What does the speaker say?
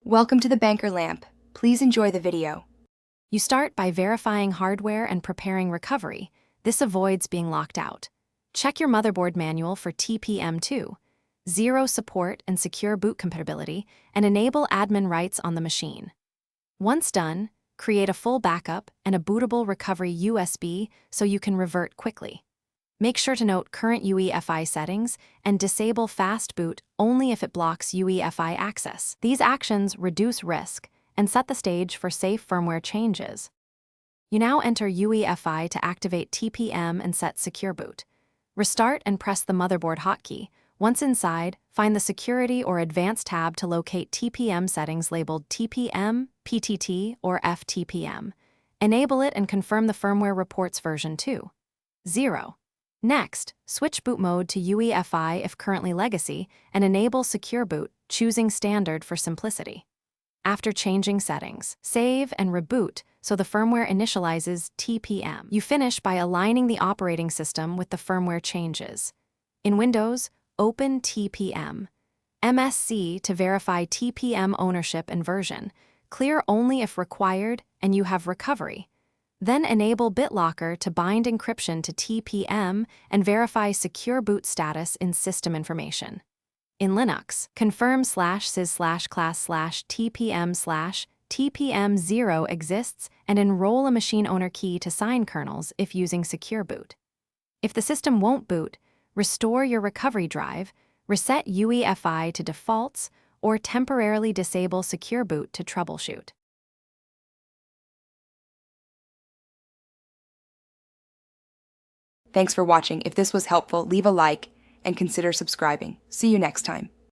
Welcome to the Banker Lamp. Please enjoy the video. You start by verifying hardware and preparing recovery. This avoids being locked out. Check your motherboard manual for Tpm 2.0 support and secure boot compatibility, and enable admin rights on the machine. Once done, create a full backup and a bootable recovery USB so you can revert quickly. Make sure to note current UEFI settings and disable fast boot only if it blocks UEFI access. These actions reduce risk and set the stage for safe firmware changes. You now enter UEFI to activate TPM and set Secure Boot. Restart and press the motherboard hotkey. Once inside, find the Security or Advanced tab to locate TPM settings labeled TPM, PTT, or FTPM. Enable it and confirm the firmware reports version 2.0. Next, switch boot mode to UEFI if currently legacy, and enable Secure Boot, choosing Standard for simplicity. After changing settings, save and reboot so the firmware initializes TPM. You finish by aligning the operating system with the firmware changes. In Windows, open TPM. MSC to verify TPM ownership and version. Clear only if required and you have recovery. Then enable BitLocker to bind encryption to TPM and verify secure boot status in system information. In Linux, confirm /sys/class/tpm/tpm0 exists and enroll a machine owner key to sign kernels if using Secure Boot. If the system won't boot, restore your recovery drive, reset UEFI to defaults, or temporarily disable Secure Boot to troubleshoot. Thanks for watching. If this was helpful, leave a like and consider subscribing. See you next time.